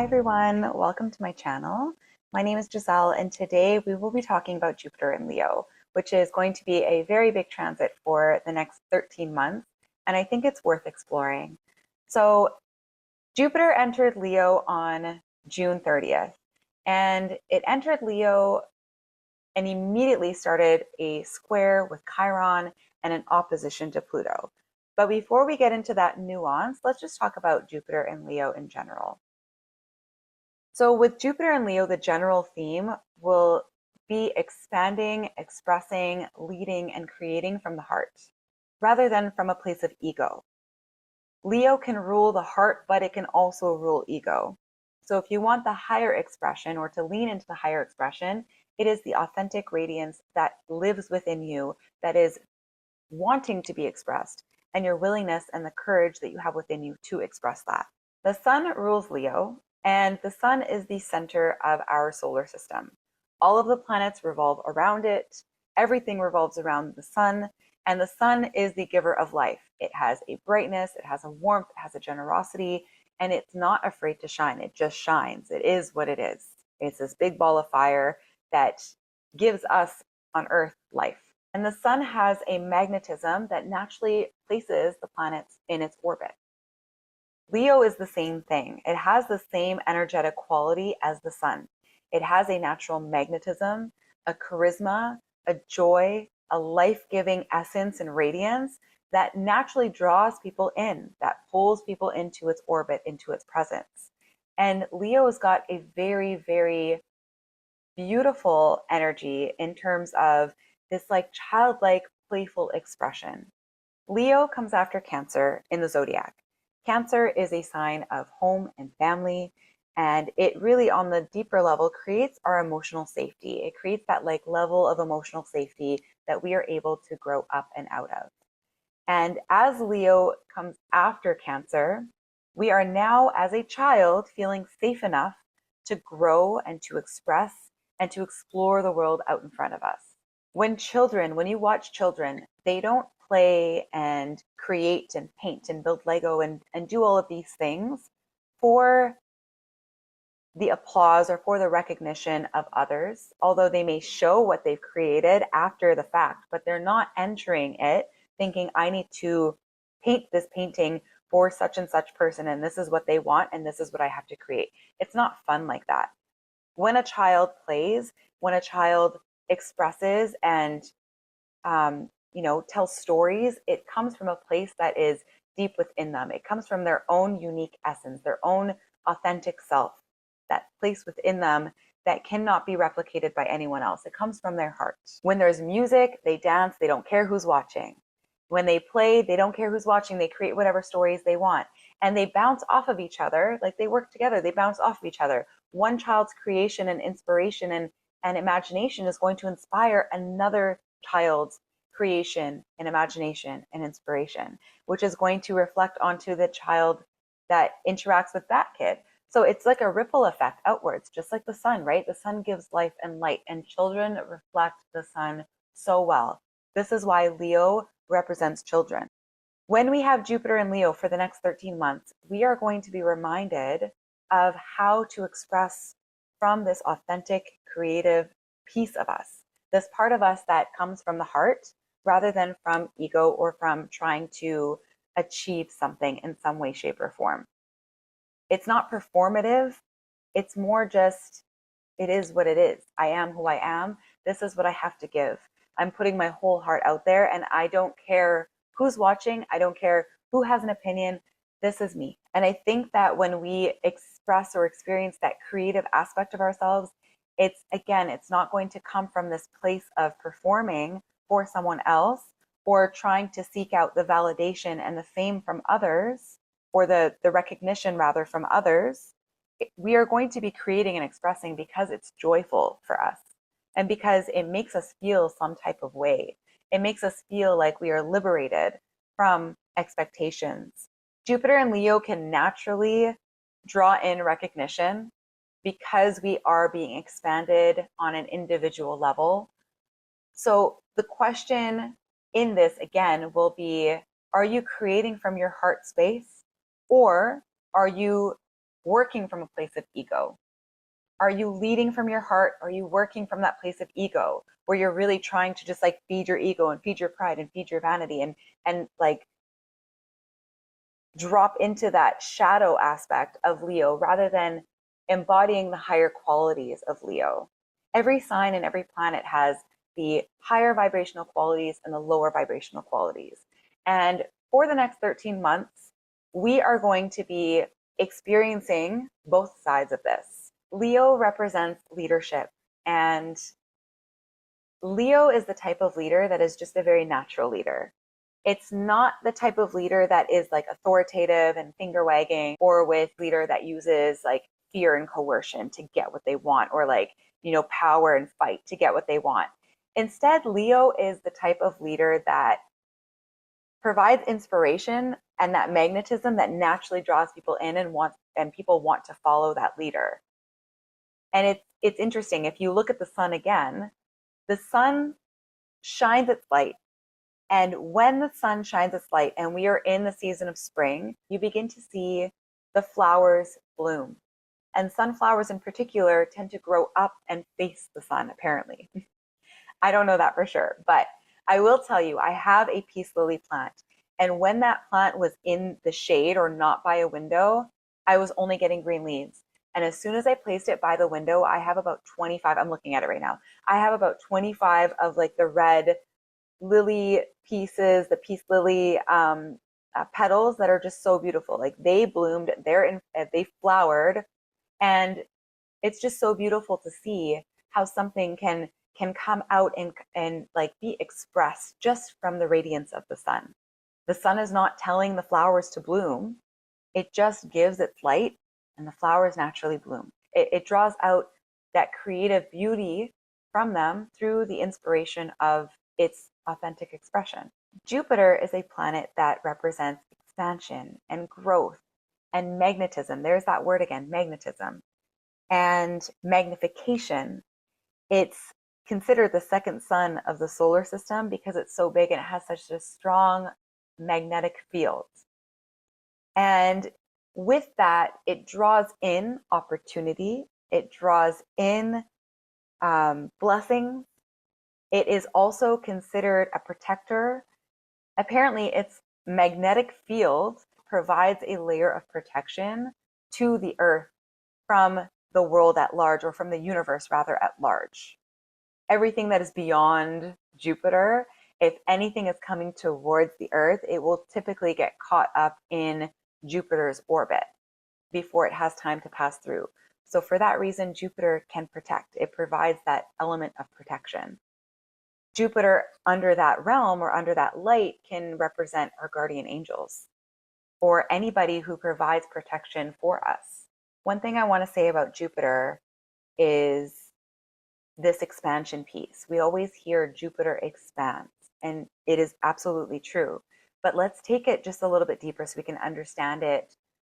Hi everyone, welcome to my channel. My name is Giselle and today we will be talking about Jupiter in Leo, which is going to be a very big transit for the next 13 months, and I think it's worth exploring. So Jupiter entered Leo on June 30th, and it entered Leo and immediately started a square with Chiron and an opposition to Pluto. But before we get into that nuance, let's just talk about Jupiter and Leo in general. So with Jupiter and Leo, the general theme will be expanding, expressing, leading, and creating from the heart, rather than from a place of ego. Leo can rule the heart, but it can also rule ego. So if you want the higher expression or to lean into the higher expression, it is the authentic radiance that lives within you that is wanting to be expressed, and your willingness and the courage that you have within you to express that. The sun rules Leo, and the sun is the center of our solar system. All of the planets revolve around it. Everything revolves around the sun, and the sun is the giver of life. It has a brightness, it has a warmth, it has a generosity, and it's not afraid to shine. It just shines. It is what it is. It's this big ball of fire that gives us on Earth life. And the sun has a magnetism that naturally places the planets in its orbit. Leo is the same thing. It has the same energetic quality as the sun. It has a natural magnetism, a charisma, a joy, a life-giving essence and radiance that naturally draws people in, that pulls people into its orbit, into its presence. And Leo has got a very, very beautiful energy in terms of this like childlike, playful expression. Leo comes after Cancer in the zodiac. Cancer is a sign of home and family, and it really, on the deeper level, creates our emotional safety. It creates that like level of emotional safety that we are able to grow up and out of. And as Leo comes after Cancer, we are now, as a child, feeling safe enough to grow and to express and to explore the world out in front of us. When you watch children, they don't play and create and paint and build Lego and do all of these things for the applause or for the recognition of others, although they may show what they've created after the fact, but they're not entering it thinking, I need to paint this painting for such and such person, and this is what they want, and this is what I have to create. It's not fun like that. When a child plays, when a child expresses and tells stories, it comes from a place that is deep within them. It comes from their own unique essence, their own authentic self, that place within them that cannot be replicated by anyone else. It comes from their heart. When there's music, they dance, they don't care who's watching. When they play, they don't care who's watching, they create whatever stories they want. And they bounce off of each other, like they work together, they bounce off of each other. One child's creation and inspiration and imagination is going to inspire another child's creation and imagination and inspiration, which is going to reflect onto the child that interacts with that kid. So it's like a ripple effect outwards, just like the sun, right? The sun gives life and light, and children reflect the sun so well. This is why Leo represents children. When we have Jupiter in Leo for the next 13 months, we are going to be reminded of how to express from this authentic, creative piece of us, this part of us that comes from the heart rather than from ego or from trying to achieve something in some way, shape, or form. It's not performative. It's more just, it is what it is. I am who I am. This is what I have to give. I'm putting my whole heart out there, and I don't care who's watching. I don't care who has an opinion. This is me. And I think that when we express or experience that creative aspect of ourselves, it's not going to come from this place of performing for someone else or trying to seek out the validation and the fame from others, or the recognition rather from others. We are going to be creating and expressing because it's joyful for us and because it makes us feel some type of way. It makes us feel like we are liberated from expectations. Jupiter and Leo can naturally draw in recognition because we are being expanded on an individual level. So the question in this again will be, are you creating from your heart space, or are you working from a place of ego? Are you leading from your heart? Or are you working from that place of ego where you're really trying to just like feed your ego and feed your pride and feed your vanity and like drop into that shadow aspect of Leo rather than embodying the higher qualities of Leo? Every sign and every planet has the higher vibrational qualities and the lower vibrational qualities. And for the next 13 months, we are going to be experiencing both sides of this. Leo represents leadership, and Leo is the type of leader that is just a very natural leader. It's not the type of leader that is like authoritative and finger wagging, or with leader that uses like fear and coercion to get what they want, or like, power and fight to get what they want. Instead, Leo is the type of leader that provides inspiration and that magnetism that naturally draws people in and people want to follow that leader. And it's interesting. If you look at the sun again, the sun shines its light. And when the sun shines its light and we are in the season of spring, you begin to see the flowers bloom. And sunflowers in particular tend to grow up and face the sun, apparently. I don't know that for sure, but I will tell you, I have a peace lily plant. And when that plant was in the shade or not by a window, I was only getting green leaves. And as soon as I placed it by the window, I have about 25, I'm looking at it right now. I have about 25 of like the red lily pieces, the peace lily petals that are just so beautiful. Like they bloomed, they flowered, and it's just so beautiful to see how something can come out and like be expressed just from the radiance of the sun. The sun is not telling the flowers to bloom. It just gives its light and the flowers naturally bloom. It draws out that creative beauty from them through the inspiration of its authentic expression. Jupiter is a planet that represents expansion and growth and magnetism. There's that word again, magnetism, and magnification. It's considered the second sun of the solar system because it's so big and it has such a strong magnetic field. And with that, it draws in opportunity, it draws in blessings. It is also considered a protector. Apparently, its magnetic field provides a layer of protection to the Earth from the world at large, or from the universe rather at large. Everything that is beyond Jupiter, if anything is coming towards the Earth, it will typically get caught up in Jupiter's orbit before it has time to pass through. So for that reason, Jupiter can protect. It provides that element of protection. Jupiter under that realm or under that light can represent our guardian angels or anybody who provides protection for us. One thing I want to say about Jupiter is this expansion piece. We always hear Jupiter expands, and it is absolutely true. But let's take it just a little bit deeper so we can understand it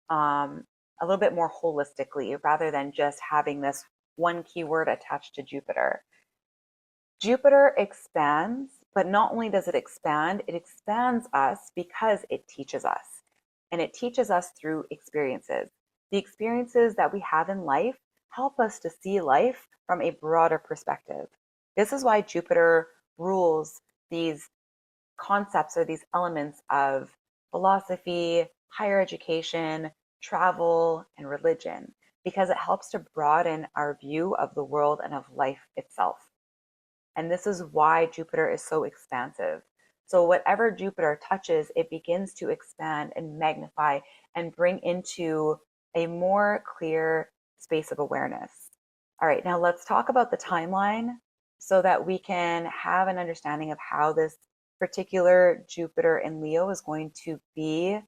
a little bit more holistically rather than just having this one keyword attached to Jupiter. Jupiter expands, but not only does it expands us because it teaches us. And it teaches us through experiences. The experiences that we have in life help us to see life from a broader perspective. This is why Jupiter rules these concepts or these elements of philosophy, higher education, travel, and religion, because it helps to broaden our view of the world and of life itself. And this is why Jupiter is so expansive. So whatever Jupiter touches, it begins to expand and magnify and bring into a more clear space of awareness. All right, now let's talk about the timeline so that we can have an understanding of how this particular Jupiter in Leo is going to be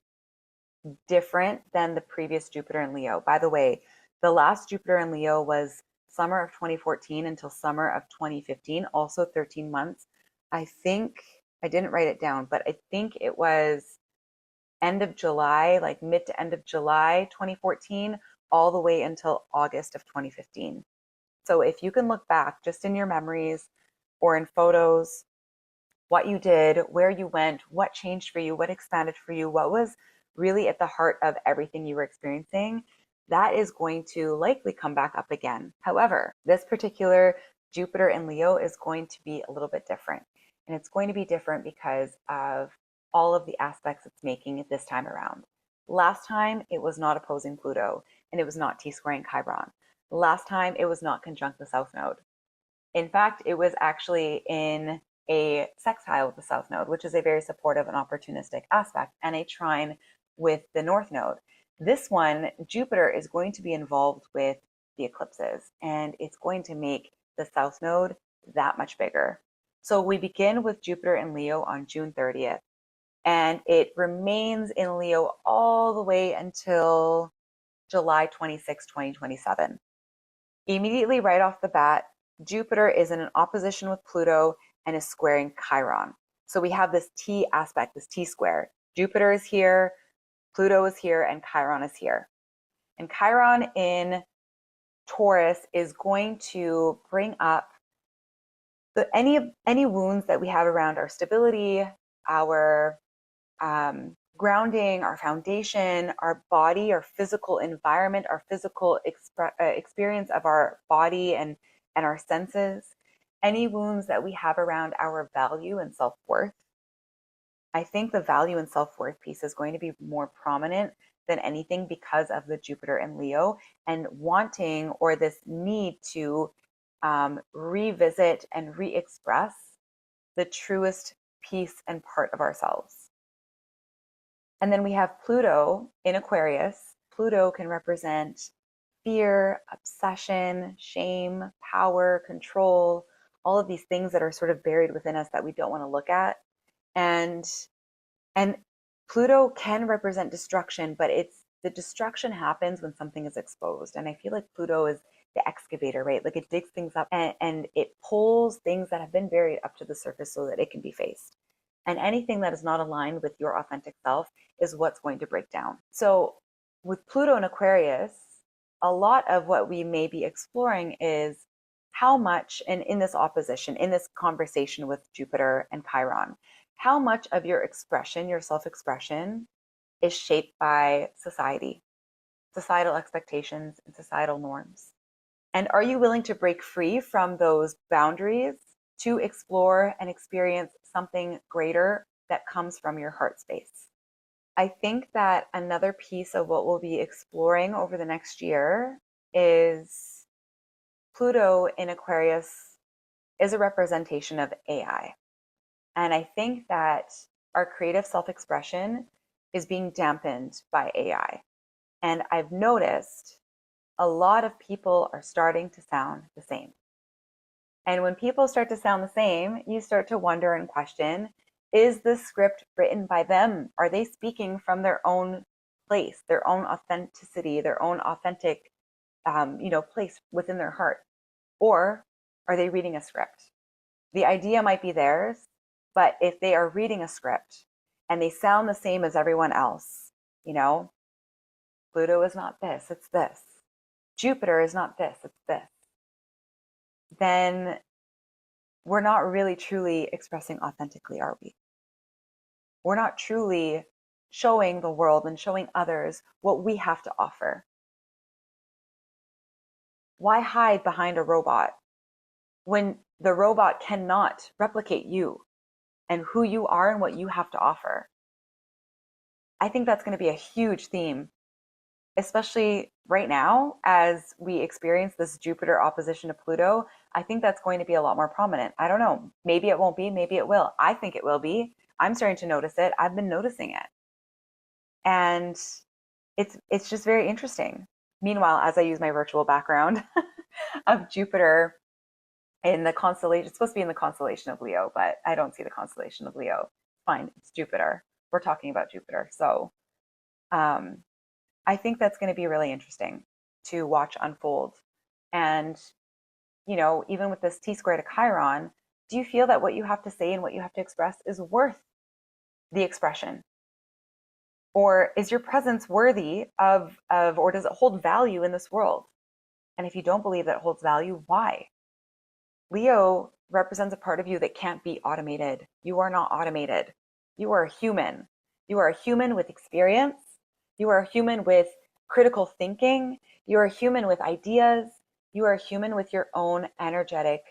different than the previous Jupiter in Leo. By the way, the last Jupiter in Leo was summer of 2014 until summer of 2015, also 13 months. I think, I didn't write it down, but I think it was end of July, like mid to end of July 2014, all the way until August of 2015. So if you can look back just in your memories or in photos, what you did, where you went, what changed for you, what expanded for you, what was really at the heart of everything you were experiencing, that is going to likely come back up again. However, this particular Jupiter in Leo is going to be a little bit different. And it's going to be different because of all of the aspects it's making at this time around. Last time, it was not opposing Pluto, and it was not T-squaring Chiron. Last time, it was not conjunct the South Node. In fact, it was actually in a sextile with the South Node, which is a very supportive and opportunistic aspect, and a trine with the North Node. This one, Jupiter is going to be involved with the eclipses, and it's going to make the South Node that much bigger. So we begin with Jupiter in Leo on June 30th, and it remains in Leo all the way until July 26, 2027. Immediately right off the bat, Jupiter is in an opposition with Pluto and is squaring Chiron. So we have this T aspect, this T square. Jupiter is here, Pluto is here, and Chiron is here. And Chiron in Taurus is going to bring up any wounds that we have around our stability, our grounding, our foundation, our body, our physical environment, our physical experience of our body and our senses, any wounds that we have around our value and self-worth. I think the value and self-worth piece is going to be more prominent than anything because of the Jupiter in Leo and wanting, or this need to revisit and re-express the truest piece and part of ourselves. And then we have Pluto in Aquarius. Pluto can represent fear, obsession, shame, power, control, all of these things that are sort of buried within us that we don't want to look at. And Pluto can represent destruction, but the destruction happens when something is exposed. And I feel like Pluto is the excavator, right? Like it digs things up and it pulls things that have been buried up to the surface so that it can be faced. And anything that is not aligned with your authentic self is what's going to break down. So with Pluto and Aquarius, a lot of what we may be exploring is how much, and in this opposition, in this conversation with Jupiter and Chiron, how much of your expression, your self-expression, is shaped by society, societal expectations, and societal norms. And are you willing to break free from those boundaries to explore and experience something greater that comes from your heart space? I think that another piece of what we'll be exploring over the next year is Pluto in Aquarius is a representation of AI. And I think that our creative self-expression is being dampened by AI. And I've noticed a lot of people are starting to sound the same. And when people start to sound the same, you start to wonder and question, is this script written by them? Are they speaking from their own place, their own authenticity, their own authentic place within their heart? Or are they reading a script? The idea might be theirs, but if they are reading a script and they sound the same as everyone else, Pluto is not this, it's this. Jupiter is not this, it's this. Then we're not really truly expressing authentically, are we? We're not truly showing the world and showing others what we have to offer. Why hide behind a robot when the robot cannot replicate you and who you are and what you have to offer? I think that's going to be a huge theme, especially right now as we experience this Jupiter opposition to Pluto. I think that's going to be a lot more prominent. I don't know. Maybe it won't be. Maybe it will. I think it will be. I'm starting to notice it. I've been noticing it. And it's just very interesting. Meanwhile, as I use my virtual background of Jupiter in the constellation, it's supposed to be in the constellation of Leo, but I don't see the constellation of Leo. Fine, it's Jupiter. We're talking about Jupiter. So I think that's going to be really interesting to watch unfold. And, even with this T square to Chiron, do you feel that what you have to say and what you have to express is worth the expression? Or is your presence worthy of, or does it hold value in this world? And if you don't believe that it holds value, why? Leo represents a part of you that can't be automated. You are not automated. You are a human. You are a human with experience. You are a human with critical thinking. You are human with ideas. You are human with your own energetic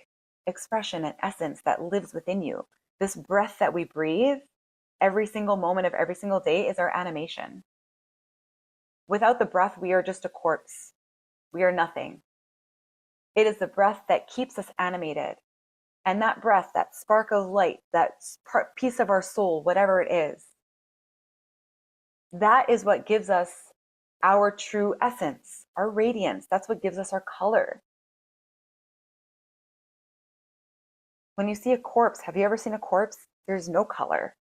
expression and essence that lives within you. This breath that we breathe every single moment of every single day is our animation. Without the breath, we are just a corpse. We are nothing. It is the breath that keeps us animated. And that breath, that spark of light, that piece of our soul, whatever it is, that is what gives us our true essence, our radiance. That's what gives us our color. When you see a corpse, have you ever seen a corpse? There's no color.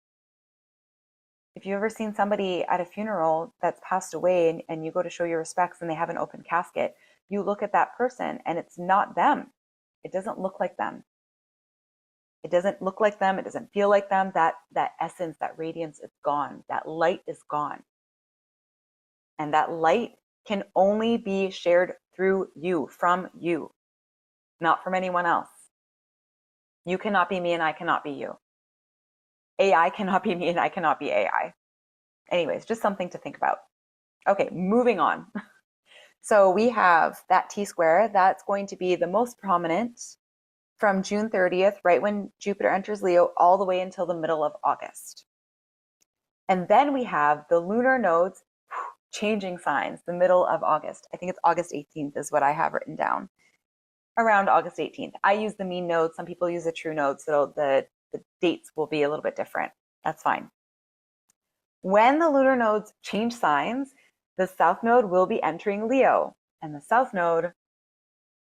If you've ever seen somebody at a funeral that's passed away and you go to show your respects and they have an open casket, you look at that person and it's not them. It doesn't look like them. It doesn't look like them. It doesn't feel like them. That essence, that radiance is gone. That light is gone. And that light can only be shared through you, from you, not from anyone else. You cannot be me and I cannot be you. AI cannot be me and I cannot be AI. Anyways, just something to think about. Okay, moving on. So we have that T-square. That's going to be the most prominent from June 30th, right when Jupiter enters Leo, all the way until the middle of August. And then we have the lunar nodes changing signs, the middle of August. I think it's August 18th is what I have written down. Around August 18th. I use the mean node. Some people use the true node, so the dates will be a little bit different. That's fine. When the lunar nodes change signs, the south node will be entering Leo. And the south node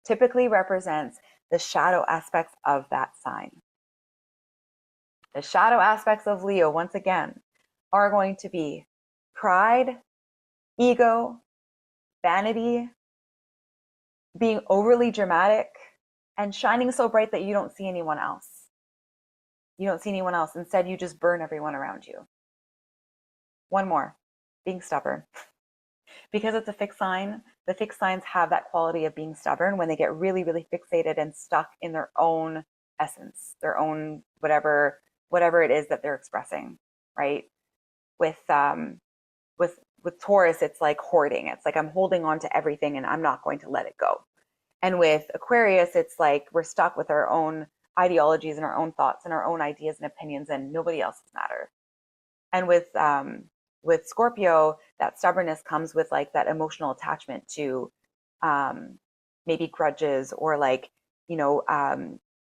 typically represents the shadow aspects of that sign. The shadow aspects of Leo, once again, are going to be pride, ego, vanity, being overly dramatic, and shining so bright that you don't see anyone else. You don't see anyone else. Instead, you just burn everyone around you. One more, being stubborn. Because it's a fixed sign, the fixed signs have that quality of being stubborn when they get really, really fixated and stuck in their own essence, their own whatever it is that they're expressing, right? With Taurus, it's like hoarding. It's like I'm holding on to everything and I'm not going to let it go. And with Aquarius, it's like we're stuck with our own ideologies and our own thoughts and our own ideas and opinions, and nobody else's matter. And with Scorpio, that stubbornness comes with like that emotional attachment to maybe grudges or like,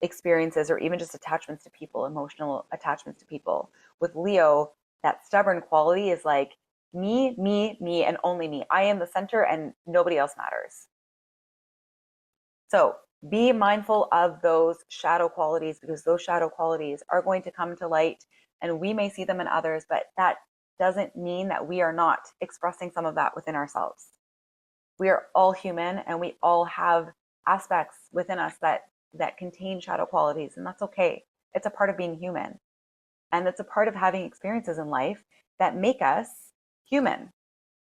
experiences or even just attachments to people, emotional attachments to people. With Leo, that stubborn quality is like me, me, me, and only me. I am the center and nobody else matters. So be mindful of those shadow qualities, because those shadow qualities are going to come to light and we may see them in others, but that doesn't mean that we are not expressing some of that within ourselves. We are all human and we all have aspects within us that contain shadow qualities, and that's okay. It's a part of being human. And it's a part of having experiences in life that make us human,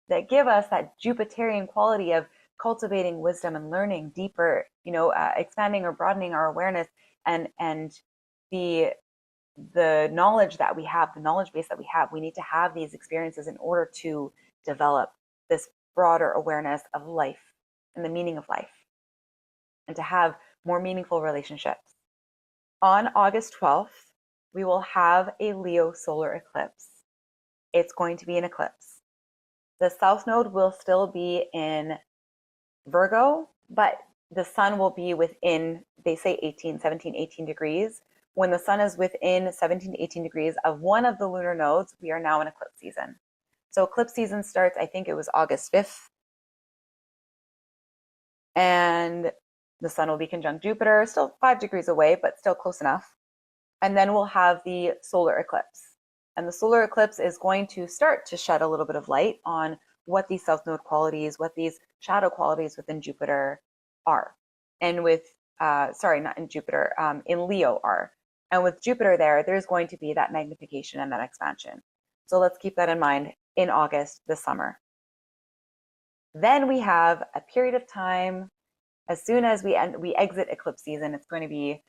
that give us that Jupiterian quality of cultivating wisdom and learning deeper, expanding or broadening our awareness and the knowledge that we have, the knowledge base that we have. We need to have these experiences in order to develop this broader awareness of life and the meaning of life, and to have more meaningful relationships. On August 12th, we will have a Leo solar eclipse. It's going to be an eclipse. The south node will still be in Virgo, but the sun will be within, they say 17, 18 degrees. When the sun is within 17 to 18 degrees of one of the lunar nodes, we are now in eclipse season. So eclipse season starts, I think it was August 5th. And the sun will be conjunct Jupiter, still 5 degrees away, but still close enough. And then we'll have the solar eclipse. And the solar eclipse is going to start to shed a little bit of light on what these south node qualities, what these shadow qualities within Jupiter are. And with, not in Jupiter, in Leo are. And with Jupiter there's going to be that magnification and that expansion. So let's keep that in mind in August, this summer. Then we have a period of time, as soon as we exit eclipse season, it's going to be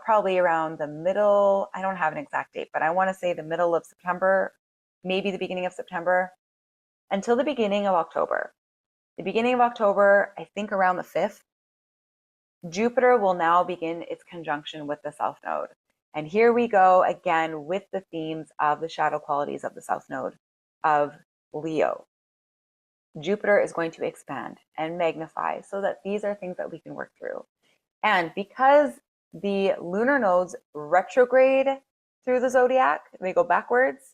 probably around the middle, I don't have an exact date, but I want to say the middle of September, maybe the beginning of September, until the beginning of October. The beginning of October, I think around the 5th, Jupiter will now begin its conjunction with the South Node. And here we go again with the themes of the shadow qualities of the South Node of Leo. Jupiter is going to expand and magnify so that these are things that we can work through. And because the lunar nodes retrograde through the zodiac, they go backwards,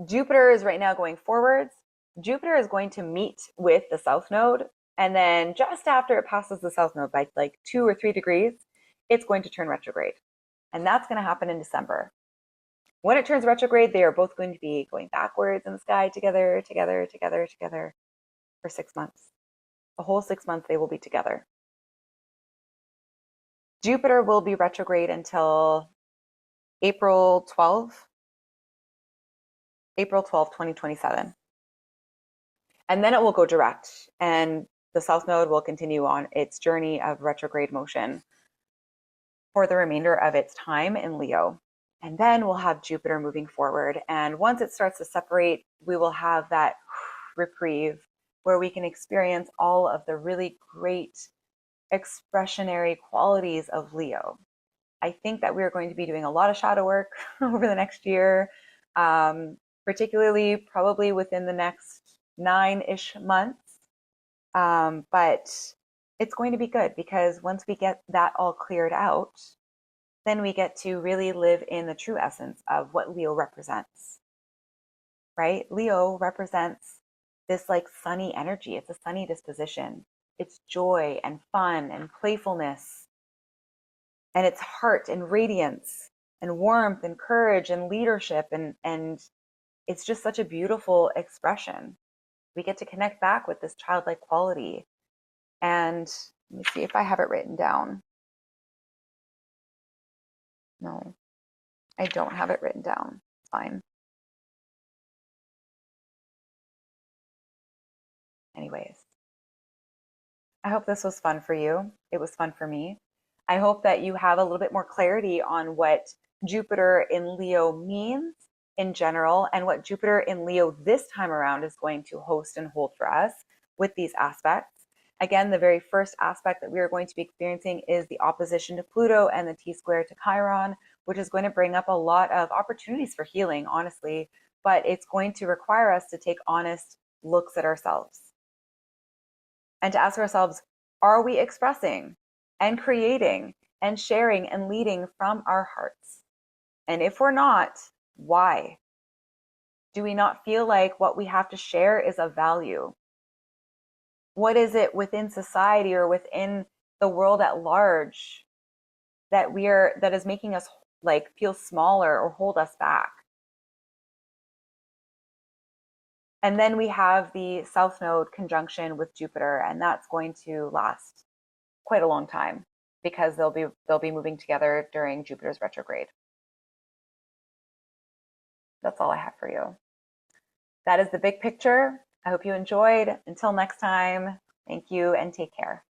Jupiter is right now going forwards. Jupiter is going to meet with the South Node, and then just after it passes the South Node by like 2 or 3 degrees, it's going to turn retrograde. And that's going to happen in December. When it turns retrograde, they are both going to be going backwards in the sky together for 6 months. A whole 6 months they will be together. Jupiter will be retrograde until April 12th, 2027. And then it will go direct, and the South Node will continue on its journey of retrograde motion for the remainder of its time in Leo. And then we'll have Jupiter moving forward. And once it starts to separate, we will have that reprieve where we can experience all of the really great expressionary qualities of Leo. I think that we're going to be doing a lot of shadow work over the next year, particularly probably within the next 9-ish months. But it's going to be good because once we get that all cleared out, then we get to really live in the true essence of what Leo represents, right? Leo represents this like sunny energy. It's a sunny disposition. It's joy and fun and playfulness. And it's heart and radiance and warmth and courage and leadership. And it's just such a beautiful expression. We get to connect back with this childlike quality. And let me see if I have it written down. No, I don't have it written down. It's fine. Anyways, I hope this was fun for you. It was fun for me. I hope that you have a little bit more clarity on what Jupiter in Leo means in general and what Jupiter in Leo this time around is going to host and hold for us with these aspects. Again, the very first aspect that we are going to be experiencing is the opposition to Pluto and the T-square to Chiron, which is going to bring up a lot of opportunities for healing, honestly, but it's going to require us to take honest looks at ourselves and to ask ourselves, are we expressing and creating and sharing and leading from our hearts? And if we're not, why? Do we not feel like what we have to share is of value? What is it within society or within the world at large that is making us like feel smaller or hold us back? And then we have the South Node conjunction with Jupiter, and that's going to last quite a long time because they'll be moving together during Jupiter's retrograde. That's all I have for you. That is the big picture. I hope you enjoyed. Until next time, thank you and take care.